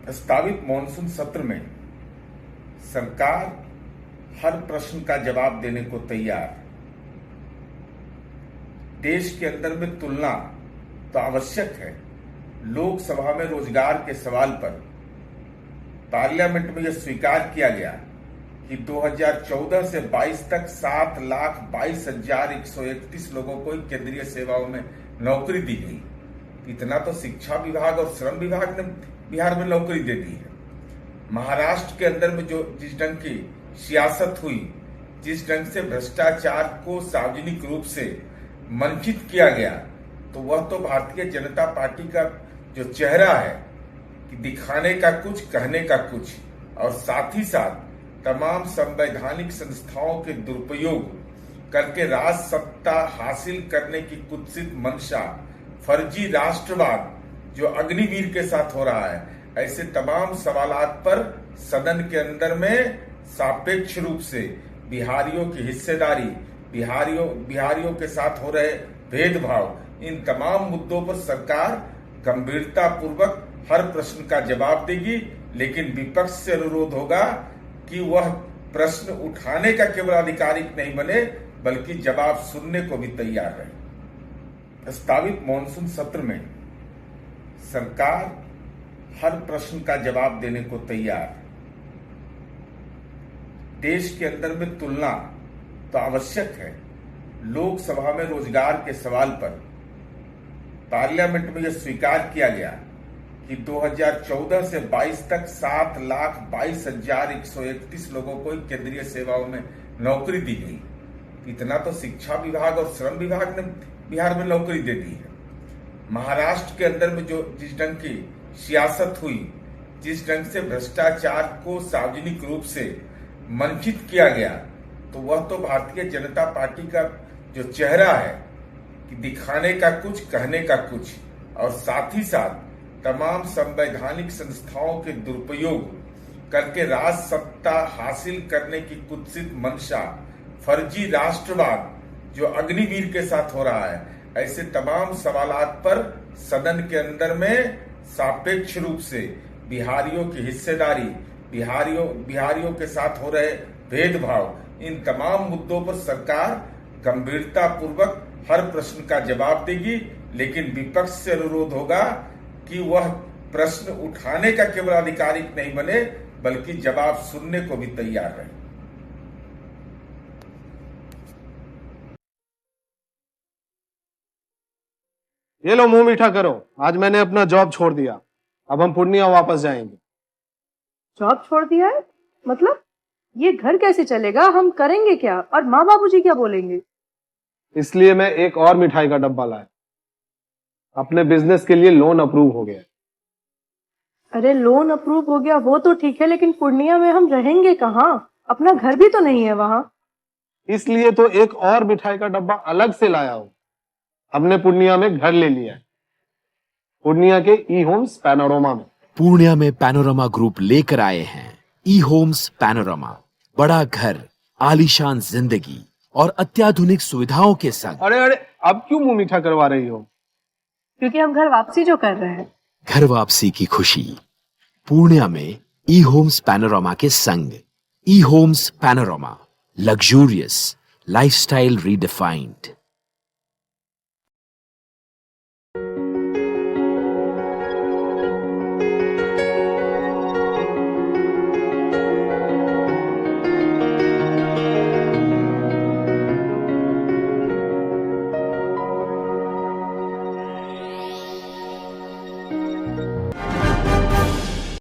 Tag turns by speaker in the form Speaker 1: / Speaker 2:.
Speaker 1: प्रस्तावित मॉनसून सत्र में सरकार हर प्रश्न का जवाब देने को तैयार। देश के अंदर में तुलना तो आवश्यक है। लोकसभा में रोजगार के सवाल पर पार्लियामेंट में यह स्वीकार किया गया कि 2014 से 22 तक 7,22,131 लोगों को केंद्रीय सेवाओं में नौकरी दी गई। इतना तो शिक्षा विभाग और श्रम विभाग ने बिहार में नौकरी दे दी है। महाराष्ट्र के अंदर में जो जिस ढंग की सियासत हुई, जिस ढंग से भ्रष्टाचार को सार्वजनिक रूप से मंचित किया गया, तो वह तो भारतीय जनता पार्टी का जो चेहरा है कि दिखाने का कुछ, कहने का कुछ, और साथ ही साथ तमाम संवैधानिक संस्थाओं के दुरुपयोग करके राज सत्ता हासिल करने की कुत्सित मंशा, फर्जी राष्ट्रवाद जो अग्निवीर के साथ हो रहा है, ऐसे तमाम सवालात पर सदन के अंदर में सापेक्ष रूप से बिहारियों की हिस्सेदारी, बिहारियों के साथ हो रहे भेदभाव, इन तमाम मुद्दों पर सरकार गंभीरता पूर्वक हर प्रश्न का जवाब देगी। लेकिन विपक्ष से अनुरोध होगा कि वह प्रश्न उठाने का केवल आधिकारिक नहीं बने, बल्कि जवाब सुनने को भी तैयार रहे। प्रस्तावित मॉनसून सत्र में सरकार हर प्रश्न का जवाब देने को तैयार। देश के अंदर में तुलना तो आवश्यक है। लोकसभा में रोजगार के सवाल पर पार्लियामेंट में यह स्वीकार किया गया कि 2014 से 22 तक 7,22,131 लोगों को केंद्रीय सेवाओं में नौकरी दी गई। इतना तो शिक्षा विभाग और श्रम विभाग ने बिहार में नौकरी दे दी है। महाराष्ट्र के अंदर में जो जिस ढंग की सियासत हुई, जिस ढंग से भ्रष्टाचार को सार्वजनिक रूप से मंचित किया गया, तो वह तो भारतीय जनता पार्टी का जो चेहरा है कि दिखाने का कुछ, कहने का कुछ, और साथ ही साथ तमाम संवैधानिक संस्थाओं के दुरुपयोग करके राज सत्ता हासिल करने की कुत्सित मंशा, फर्जी राष्ट्रवाद जो अग्निवीर के साथ हो रहा है, ऐसे तमाम सवालात पर सदन के अंदर में सापेक्ष रूप से बिहारियों की हिस्सेदारी, बिहारियों के साथ हो रहे भेदभाव, इन तमाम मुद्दों पर सरकार गंभीरता पूर्वक हर प्रश्न का जवाब देगी। लेकिन विपक्ष से अनुरोध होगा कि वह प्रश्न उठाने का केवल आधिकारिक नहीं बने, बल्कि जवाब सुनने को भी तैयार रहे।
Speaker 2: ये लो, मुंह मीठा करो। आज मैंने अपना जॉब छोड़ दिया। अब हम पूर्णिया वापस जाएंगे।
Speaker 3: जॉब छोड़ दिया है? मतलब ये घर कैसे चलेगा? हम करेंगे क्या? और माँ बाबूजी क्या बोलेंगे?
Speaker 2: इसलिए मैं एक और मिठाई का डब्बा लाया। अपने बिजनेस के लिए लोन अप्रूव हो गया।
Speaker 3: अरे लोन अप्रूव हो गया वो तो ठीक है, लेकिन पूर्णिया में हम रहेंगे कहाँ? अपना घर भी तो नहीं है वहां।
Speaker 2: इसलिए तो एक और मिठाई का डब्बा अलग से लाया हूं। हमने पूर्णिया में घर ले लिया है, पूर्णिया के ई होम्स पैनोरमा में।
Speaker 4: पूर्णिया में पैनोरमा ग्रुप लेकर आए हैं ई होम्स पैनोरमा। बड़ा घर, आलीशान जिंदगी और अत्याधुनिक सुविधाओं के संग।
Speaker 2: अरे अब क्यों मुंह मीठा करवा रही हो?
Speaker 3: क्योंकि हम घर वापसी जो कर रहे हैं।
Speaker 4: घर वापसी की खुशी पूर्णिया में ई होम्स पैनोरमा के संग। E homes panorama, luxurious lifestyle redefined.